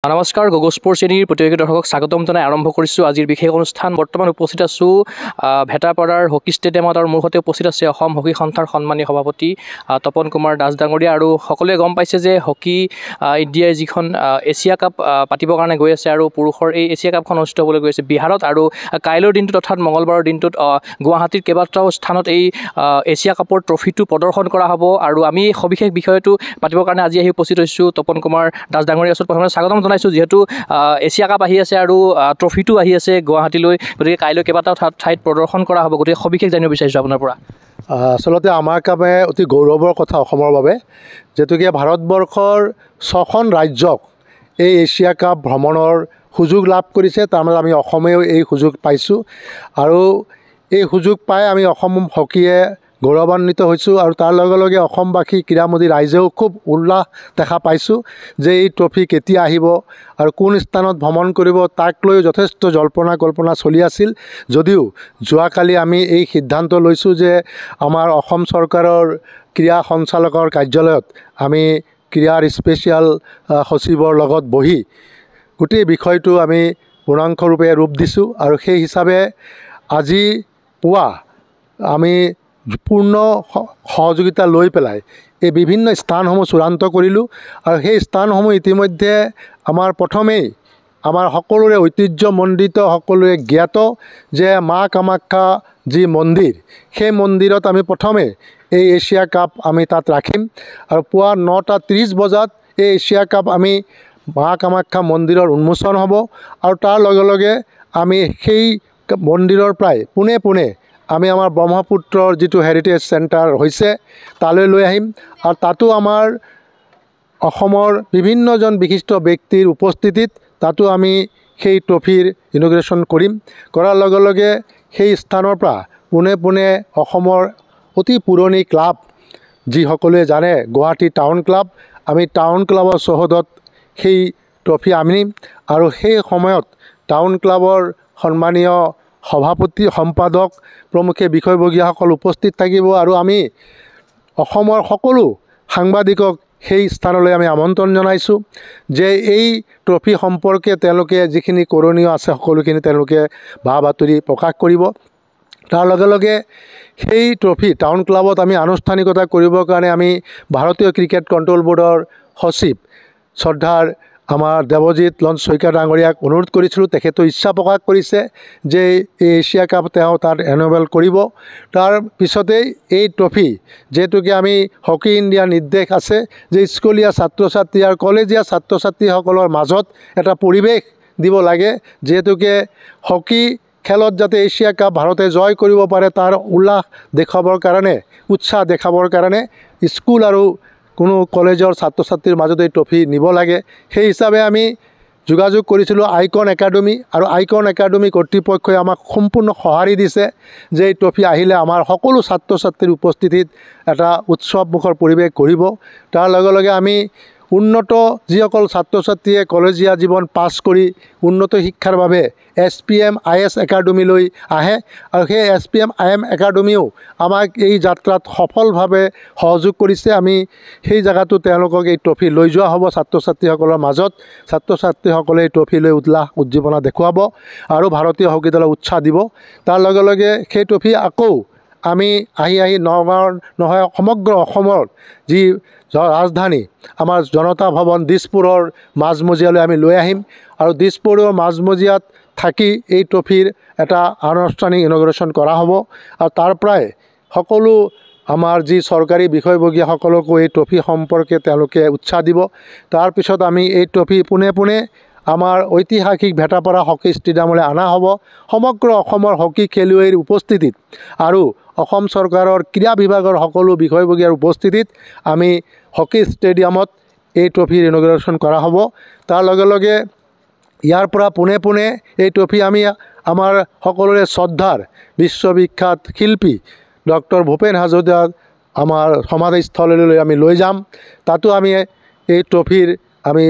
নমস্কাৰ গগৈ স্পৰ্টছ শ্ৰেণীৰ প্ৰতিযোগী দৰ্শকক স্বাগতম জনাই আৰম্ভ কৰিছোঁ আজিৰ বিশেষ অনুষ্ঠান। বৰ্তমান উপস্থিত আছোঁ ভেটাপাৰাৰ হকী ষ্টেডিয়ামত আৰু মোৰ সৈতে উপস্থিত আছে অসম হকী সন্থাৰ সন্মানীয় সভাপতি তপন কুমাৰ দাস ডাঙৰীয়া। আৰু সকলোৱে গম পাইছে যে হকী ইণ্ডিয়াই যিখন এছিয়া কাপ পাতিবৰ কাৰণে গৈ আছে আৰু পুৰুষৰ এই এছিয়া কাপখন অনুষ্ঠিত হ'বলৈ গৈ আছে বিহাৰত। আৰু কাইলৈৰ দিনটোত অৰ্থাৎ মঙলবাৰৰ দিনটোত গুৱাহাটীৰ কেইবাটাও স্থানত এই এছিয়া কাপৰ ট্ৰফিটো প্ৰদৰ্শন কৰা হ'ব। আৰু আমি সবিশেষ বিষয়টো পাতিবৰ কাৰণে আজি আহি উপস্থিত হৈছোঁ তপন কুমাৰ দাস ডাঙৰীয়া ওচৰত। প্ৰথমে স্বাগতম জনাইছোঁ, যিহেতু এছিয়া কাপ আহি আছে আৰু ট্ৰফিটো আহি আছে গুৱাহাটীলৈ, গতিকে কাইলৈ কেইবাটাও ঠাইত প্ৰদৰ্শন কৰা হ'ব। গতিকে সবিশেষ জানিব বিচাৰিছোঁ আপোনাৰ পৰা। আচলতে আমাৰ কাৰণে অতি গৌৰৱৰ কথা অসমৰ বাবে, যিহেতুকে ভাৰতবৰ্ষৰ 6খন ৰাজ্যক এই এছিয়া কাপ ভ্ৰমণৰ সুযোগ লাভ কৰিছে। তাৰমানে আমি অসমেও এই সুযোগ পাইছোঁ আৰু এই সুযোগ পাই আমি অসম হকীয়ে গৌৰৱান্বিত হৈছোঁ। আৰু তাৰ লগে লগে অসমবাসী ক্ৰীড়ামোদী ৰাইজেও খুব উল্লাস দেখা পাইছোঁ যে এই ট্ৰফি কেতিয়া আহিব আৰু কোন স্থানত ভ্ৰমণ কৰিব তাক লৈ যথেষ্ট জল্পনা কল্পনা চলি আছিল। যদিও যোৱাকালি আমি এই সিদ্ধান্ত লৈছোঁ যে আমাৰ অসম চৰকাৰৰ ক্ৰীড়া সঞ্চালকৰ কাৰ্যালয়ত আমি ক্ৰীড়াৰ স্পেচিয়েল সচিবৰ লগত বহি গোটেই বিষয়টো আমি পূৰ্ণাংশৰূপে ৰূপ দিছোঁ। আৰু সেই হিচাপে আজি পুৱা আমি পূৰ্ণ সহযোগিতা লৈ পেলাই এই বিভিন্ন স্থানসমূহ চূড়ান্ত কৰিলোঁ। আৰু সেই স্থানসমূহ ইতিমধ্যে আমাৰ প্ৰথমেই আমাৰ সকলোৰে ঐতিহ্যমণ্ডিত, সকলোৰে জ্ঞাত যে মা কামাখ্যা যি মন্দিৰ, সেই মন্দিৰত আমি প্ৰথমে এই এছিয়া কাপ আমি তাত ৰাখিম। আৰু পুৱা 9:30 বজাত এই এছিয়া কাপ আমি মা কামাখ্যা মন্দিৰৰ উন্মোচন হ'ব। আৰু তাৰ লগে লগে আমি সেই মন্দিৰৰ পৰাই পোনে পোনে আমি আমাৰ ব্ৰহ্মপুত্ৰৰ যিটো হেৰিটেজ চেণ্টাৰ হৈছে তালৈ লৈ আহিম। আৰু তাতো আমাৰ অসমৰ বিভিন্নজন বিশিষ্ট ব্যক্তিৰ উপস্থিতিত তাতো আমি সেই ট্ৰফিৰ ইনগ্ৰেশ্যন কৰিম। কৰাৰ লগে লগে সেই স্থানৰ পৰা পোনে পোনে অসমৰ অতি পুৰণি ক্লাব, যি সকলোৱে জানে গুৱাহাটী টাউন ক্লাব, আমি টাউন ক্লাবৰ চৌহদত সেই ট্ৰফি আনিম। আৰু সেই সময়ত টাউন ক্লাবৰ সন্মানীয় সভাপতি, সম্পাদক প্ৰমুখে বিষয়ববীয়াসকল উপস্থিত থাকিব। আৰু আমি অসমৰ সকলো সাংবাদিকক সেই স্থানলৈ আমি আমন্ত্ৰণ জনাইছোঁ যে এই ট্ৰফি সম্পৰ্কে তেওঁলোকে যিখিনি কৰণীয় আছে সকলোখিনি তেওঁলোকে বা বাতৰি প্ৰকাশ কৰিব। তাৰ লগে লগে সেই ট্ৰফি টাউন ক্লাবত আমি আনুষ্ঠানিকতা কৰিবৰ কাৰণে আমি ভাৰতীয় ক্ৰিকেট কণ্ট্ৰল বৰ্ডৰ সচিব শ্ৰদ্ধাৰ আমাৰ দেৱজিৎ লঞ্চ শইকীয়া ডাঙৰীয়াক অনুৰোধ কৰিছিলোঁ। তেখেতে ইচ্ছা প্ৰকাশ কৰিছে যে এই এছিয়া কাপ তেওঁ তাত এনবেল কৰিব। তাৰ পিছতেই এই ট্ৰফি, যিহেতুকে আমি হকী ইণ্ডিয়াৰ নিৰ্দেশ আছে যে স্কুলীয়া ছাত্ৰ ছাত্ৰী আৰু কলেজীয়া ছাত্ৰ ছাত্ৰীসকলৰ মাজত এটা পৰিৱেশ দিব লাগে, যিহেতুকে হকী খেলত যাতে এছিয়া কাপ ভাৰতে জয় কৰিব পাৰে তাৰ উল্লাস দেখুৱাবৰ কাৰণে, উৎসাহ দেখাবৰ কাৰণে স্কুল আৰু কোনো কলেজৰ ছাত্ৰ ছাত্ৰীৰ মাজত এই ট্ৰফি নিব লাগে। সেই হিচাপে আমি যোগাযোগ কৰিছিলোঁ আইকন একাডেমি, আৰু আইকন একাডেমি কৰ্তৃপক্ষই আমাক সম্পূৰ্ণ সঁহাৰি দিছে যে এই ট্ৰফি আহিলে আমাৰ সকলো ছাত্ৰ ছাত্ৰীৰ উপস্থিতিত এটা উৎসৱমুখৰ পৰিৱেশ কৰিব। তাৰ লগে লগে আমি উন্নত যিসকল ছাত্ৰ ছাত্ৰীয়ে কলেজীয়া জীৱন পাছ কৰি উন্নত শিক্ষাৰ বাবে SPM IS একাডেমিলৈ আহে, আৰু সেই SPM IM একাডেমিও আমাক এই যাত্ৰাত সফলভাৱে সহযোগ কৰিছে। আমি সেই জেগাটো তেওঁলোকক এই ট্ৰফি লৈ যোৱা হ'ব ছাত্ৰ ছাত্ৰীসকলৰ মাজত। ছাত্ৰ ছাত্ৰীসকলে এই ট্ৰফি লৈ উল্লাস উজ্জীৱনা দেখুৱাব আৰু ভাৰতীয় হকী দলক উৎসাহ দিব। তাৰ লগে লগে সেই ট্ৰফি আকৌ আমি আহি নগাঁৱৰ নহয় সমগ্ৰ অসমৰ যি ৰাজধানী আমাৰ জনতা ভৱন দিছপুৰৰ মাজমজিয়ালৈ আমি লৈ আহিম। আৰু দিছপুৰৰ মাজমজিয়াত থাকি এই ট্ৰফিৰ এটা আনুষ্ঠানিক ইনগ্ৰেশ্যন কৰা হ'ব। আৰু তাৰ পৰাই সকলো আমাৰ যি চৰকাৰী বিষয়ববীয়াসকলকো এই ট্ৰফি সম্পৰ্কে তেওঁলোকে উৎসাহ দিব। তাৰপিছত আমি এই ট্ৰফি পোনে পোনে আমাৰ ঐতিহাসিক ভেটাপাৰা হকী ষ্টেডিয়ামলৈ অনা হ'ব। সমগ্ৰ অসমৰ হকী খেলুৱৈৰ উপস্থিতিত আৰু অসম চৰকাৰৰ ক্ৰীড়া বিভাগৰ সকলো বিষয়ববীয়াৰ উপস্থিতিত আমি হকী ষ্টেডিয়ামত এই ট্ৰফিৰ ইনগ্ৰেশ্যন কৰা হ'ব। তাৰ লগে লগে ইয়াৰ পৰা পোনে পোনে এই ট্ৰফি আমি আমাৰ সকলোৰে শ্ৰদ্ধাৰ বিশ্ববিখ্যাত শিল্পী ডক্টৰ ভূপেন হাজৰিকাৰ আমাৰ সমাধিস্থলীলৈ আমি লৈ যাম। তাতো আমি এই ট্ৰফিৰ আমি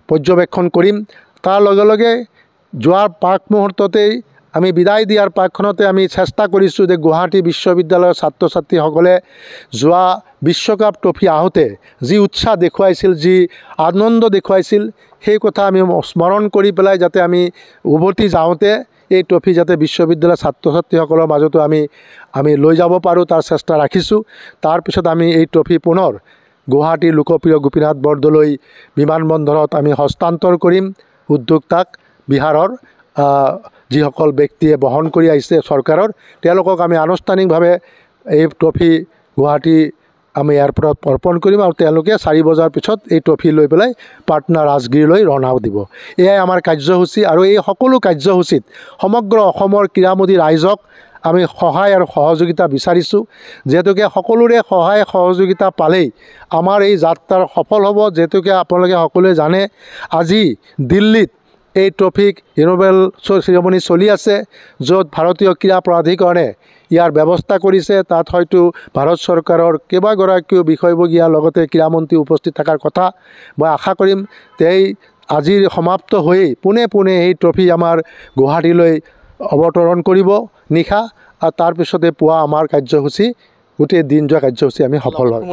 পৰ্যবেক্ষণ কৰিম। তাৰ লগে লগে যোৱাৰ প্ৰাক মুহূৰ্ততেই আমি বিদায় দিয়াৰ প্ৰাকখনতে আমি চেষ্টা কৰিছোঁ যে গুৱাহাটী বিশ্ববিদ্যালয়ৰ ছাত্ৰ ছাত্ৰীসকলে যোৱা বিশ্বকাপ ট্ৰফি আহোঁতে যি উৎসাহ দেখুৱাইছিল, যি আনন্দ দেখুৱাইছিল, সেই কথা আমি স্মৰণ কৰি পেলাই যাতে আমি উভতি যাওঁতে এই ট্ৰফি যাতে বিশ্ববিদ্যালয়ৰ ছাত্ৰ ছাত্ৰীসকলৰ মাজতো আমি লৈ যাব পাৰোঁ তাৰ চেষ্টা ৰাখিছোঁ। তাৰপিছত আমি এই ট্ৰফি পুনৰ গুৱাহাটীৰ লোকপ্ৰিয় গোপীনাথ বৰদলৈ বিমানবন্দৰত আমি হস্তান্তৰ কৰিম উদ্যোক্তাক, বিহাৰৰ যিসকল ব্যক্তিয়ে বহন কৰি আহিছে চৰকাৰৰ, তেওঁলোকক আমি আনুষ্ঠানিকভাৱে এই ট্ৰফি গুৱাহাটী আমি এয়াৰপৰ্টত অৰ্পণ কৰিম আৰু তেওঁলোকে 4 বজাৰ পিছত এই ট্ৰফি লৈ পেলাই পাটনা ৰাজগিৰিলৈ ৰাওনা দিব। এয়াই আমাৰ কাৰ্যসূচী আৰু এই সকলো কাৰ্যসূচীত সমগ্ৰ অসমৰ ক্ৰীড়ামোদী ৰাইজক আমি সহায় আৰু সহযোগিতা বিচাৰিছোঁ। যিহেতুকে সকলোৰে সহায় সহযোগিতা পালেই আমাৰ এই যাত্ৰাৰ সফল হ'ব। যিহেতুকে আপোনালোকে সকলোৱে জানে আজি দিল্লীত এই ট্ৰফিক ইন'ভেল চেৰিমনি চলি আছে, য'ত ভাৰতীয় ক্ৰীড়া প্ৰাধিকৰণে ইয়াৰ ব্যৱস্থা কৰিছে। তাত হয়তো ভাৰত চৰকাৰৰ কেইবাগৰাকীও বিষয়ববীয়া লগতে ক্ৰীড়ামন্ত্ৰী উপস্থিত থকাৰ কথা মই আশা কৰিম। আজিৰ সমাপ্ত হৈয়ে পোনে এই ট্ৰফি আমাৰ গুৱাহাটীলৈ অৱতৰণ কৰিব নিশা, আৰু তাৰপিছতে পুৱা আমাৰ কাৰ্যসূচী গোটেই দিন যোৱা কাৰ্যসূচী আমি সফল হয়।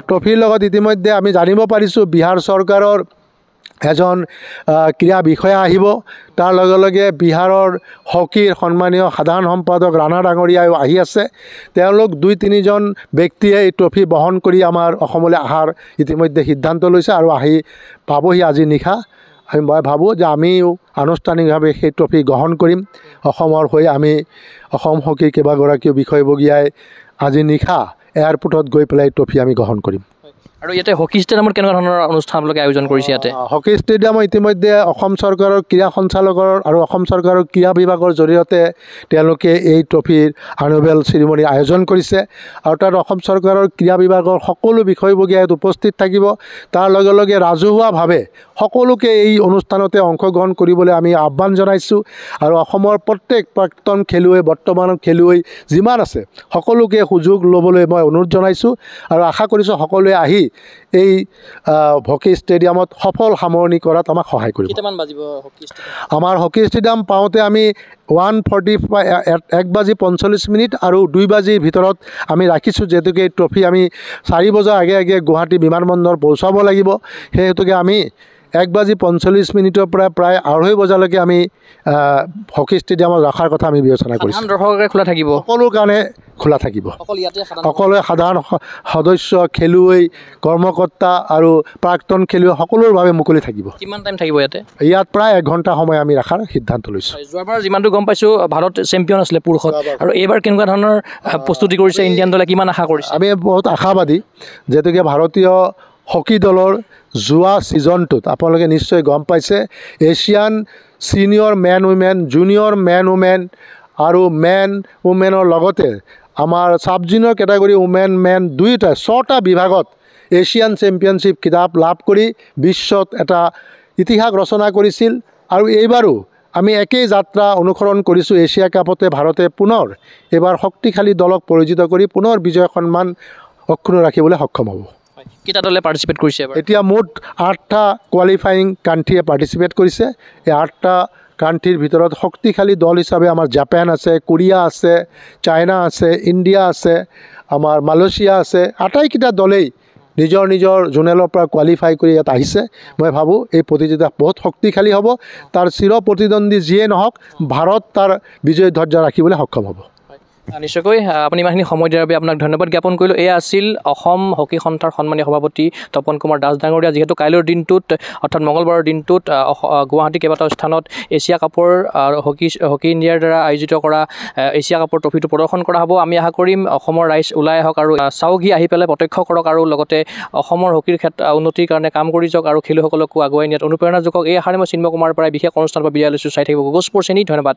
ট্ৰফিৰ লগত ইতিমধ্যে আমি জানিব পাৰিছোঁ বিহাৰ চৰকাৰৰ এজন ক্ৰীড়া বিষয়া আহিব। তাৰ লগে লগে বিহাৰৰ হকীৰ সন্মানীয় সাধাৰণ সম্পাদক ৰাণা ডাঙৰীয়াও আহি আছে। তেওঁলোক 2-3জন ব্যক্তিয়ে এই ট্ৰফি বহন কৰি আমাৰ অসমলৈ অহাৰ ইতিমধ্যে সিদ্ধান্ত লৈছে আৰু আহি পাবহি আজি নিশা। মই ভাবোঁ যে আমিও আনুষ্ঠানিকভাৱে সেই ট্ৰফি গ্ৰহণ কৰিম। অসমৰ হৈ আমি অসম হকীৰ কেইবাগৰাকীও বিষয়ববীয়াই আজি নিশা এয়াৰপৰ্টত গৈ পেলাই ট্ৰফি আমি গ্ৰহণ কৰিম। আৰু ইয়াতে হকী ষ্টেডিয়ামত কেনেকুৱা ধৰণৰ অনুষ্ঠান আপোনালোকে আয়োজন কৰিছে? ইয়াতে হকী ষ্টেডিয়ামত ইতিমধ্যে অসম চৰকাৰৰ ক্ৰীড়া সঞ্চালকৰ আৰু অসম চৰকাৰৰ ক্ৰীড়া বিভাগৰ জৰিয়তে তেওঁলোকে এই ট্ৰফিৰ আনুৱেল চেৰিমনিৰ আয়োজন কৰিছে আৰু তাত অসম চৰকাৰৰ ক্ৰীড়া বিভাগৰ সকলো বিষয়ববীয়া ইয়াত উপস্থিত থাকিব। তাৰ লগে লগে ৰাজহুৱাভাৱে সকলোকে এই অনুষ্ঠানতে অংশগ্ৰহণ কৰিবলৈ আমি আহ্বান জনাইছোঁ আৰু অসমৰ প্ৰত্যেক প্ৰাক্তন খেলুৱৈ, বৰ্তমানৰ খেলুৱৈ যিমান আছে সকলোকে সুযোগ ল'বলৈ মই অনুৰোধ জনাইছোঁ আৰু আশা কৰিছোঁ সকলোৱে আহি এই হকী ষ্টেডিয়ামত সফল সামৰণি কৰাত আমাক সহায় কৰিব। আমাৰ হকী ষ্টেডিয়াম পাওঁতে আমি 1:45 আৰু 2 বাজিৰ ভিতৰত আমি ৰাখিছোঁ। যিহেতুকে এই ট্ৰফি আমি 4 বজাৰ আগে গুৱাহাটী বিমানবন্দৰ পহুচাব লাগিব। সেই হেতুকে আমি 1:45 পৰা প্ৰায় 2:30 বজালৈকে আমি হকী ষ্টেডিয়ামত ৰখাৰ কথা আমি বিবেচনা কৰিছোঁ। খোলা থাকিব, সকলো কাৰণে খোলা থাকিব। সকলোৱে সাধাৰণ সদস্য, খেলুৱৈ, কৰ্মকৰ্তা আৰু প্ৰাক্তন খেলুৱৈ সকলোৰ বাবে মুকলি থাকিব। কিমান টাইম থাকিব ইয়াতে? ইয়াত প্ৰায় 1 ঘণ্টা সময় আমি ৰখাৰ সিদ্ধান্ত লৈছোঁ। যোৱাবাৰ যিমানটো গম পাইছোঁ ভাৰত চেম্পিয়ন আছিলে পুৰুষত, আৰু এইবাৰ কেনেকুৱা ধৰণৰ প্ৰস্তুতি কৰিছে ইণ্ডিয়ান দলে, কিমান আশা কৰিছে? আমি বহুত আশাবাদী। যিহেতুকে ভাৰতীয় হকী দলৰ যোৱা ছিজনটোত আপোনালোকে নিশ্চয় গম পাইছে Asian senior men women, junior men women আৰু মেন উইমেনৰ লগতে আমাৰ sub junior category women men 6টা বিভাগত এছিয়ান চেম্পিয়নশ্বিপ খিতাপ লাভ কৰি বিশ্বত এটা ইতিহাস ৰচনা কৰিছিল। আৰু এইবাৰো আমি একেই যাত্ৰা অনুসৰণ কৰিছোঁ। এছিয়া কাপতে ভাৰতে পুনৰ এইবাৰ শক্তিশালী দলক পৰাজিত কৰি পুনৰ বিজয় সন্মান অক্ষুণ্ণ ৰাখিবলৈ সক্ষম হ'ব। কেইটা দলে পাৰ্টিচিপেট কৰিছে? এতিয়া মুঠ 8টা কোৱালিফাইং কাণ্ট্ৰিয়ে পাৰ্টিচিপেট কৰিছে। এই 8টা কাণ্ট্ৰিৰ ভিতৰত শক্তিশালী দল হিচাপে আমাৰ জাপান আছে, কোৰিয়া আছে, চাইনা আছে, ইণ্ডিয়া আছে, আমাৰ মালয়েছিয়া আছে। আটাইকেইটা দলেই নিজৰ জোনেলৰ পৰা কোৱালিফাই কৰি ইয়াত আহিছে। মই ভাবোঁ এই প্ৰতিযোগিতা বহুত শক্তিশালী হ'ব। তাৰ চিৰ প্ৰতিদ্বন্দ্বী যিয়ে নহওক ভাৰত তাৰ বিজয় ধ্বজা ৰাখিবলৈ সক্ষম হ'ব। নিশ্চয়কৈ আপুনি ইমানখিনি সময় দিয়াৰ বাবে আপোনাক ধন্যবাদ জ্ঞাপন কৰিলোঁ। এয়া আছিল অসম হকী সন্থাৰ সন্মানীয় সভাপতি তপন কুমাৰ দাস ডাঙৰীয়া। যিহেতু কাইলৈৰ দিনটোত অৰ্থাৎ মঙলবাৰৰ দিনটোত গুৱাহাটী কেইবাটাও স্থানত এছিয়া কাপৰ হকী ইণ্ডিয়াৰ দ্বাৰা আয়োজিত কৰা এছিয়া কাপৰ ট্ৰফিটো প্ৰদৰ্শন কৰা হ'ব। আমি আশা কৰিম অসমৰ ৰাইজ ওলাই আহক আৰু চাওকহি, আহি পেলাই প্ৰত্যক্ষ কৰক আৰু লগতে অসমৰ হকীৰ উন্নতিৰ কাৰণে কাম কৰি যাওক আৰু খেলুৱৈসকলকো আগুৱাই নিয়াত অনুপ্ৰেৰণা যোগাওক। এই আশাৰে মই চিন্ময় কুমাৰৰ পৰা বিশেষ অনুষ্ঠানৰ পৰা বিদায় লৈছোঁ। চাই থাকিব গগৈ স্পৰ্টছ চেনী। ধন্যবাদ।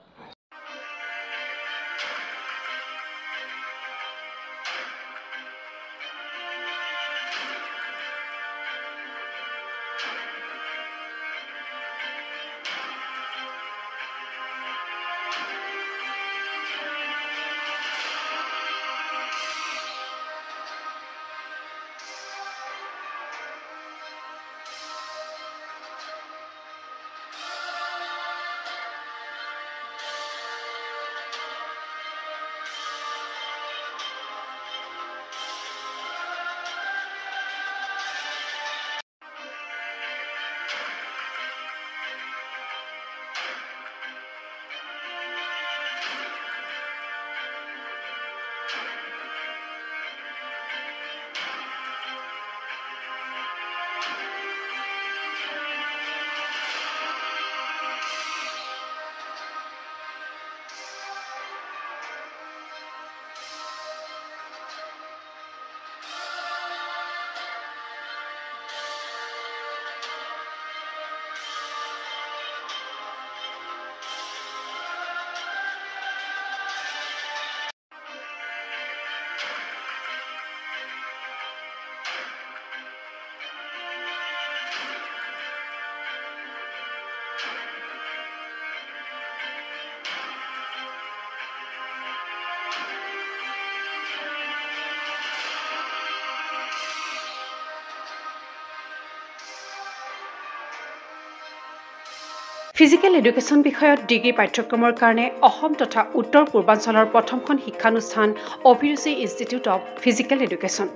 ফিজিকেল এডুকেশ্যন বিষয়ত ডিগ্ৰী পাঠ্যক্ৰমৰ কাৰণে অসম তথা উত্তৰ পূৰ্বাঞ্চলৰ প্ৰথমখন শিক্ষানুষ্ঠান অভিৰুচি ইনষ্টিটিউট অৱ ফিজিকেল এডুকেশ্যন।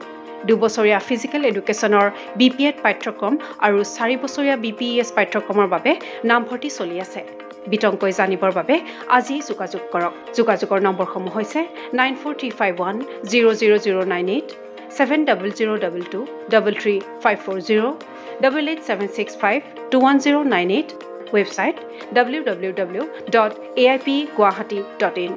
2 বছৰীয়া ফিজিকেল এডুকেশ্যনৰ BPEd পাঠ্যক্ৰম আৰু 4 বছৰীয়া BPES পাঠ্যক্ৰমৰ বাবে নামভৰ্তি চলি আছে। বিতংকৈ জানিবৰ বাবে আজি যোগাযোগ কৰক। যোগাযোগৰ নম্বৰসমূহ হৈছে 9435100098, 7002233540, 88765210998, website www.aipguwahati.in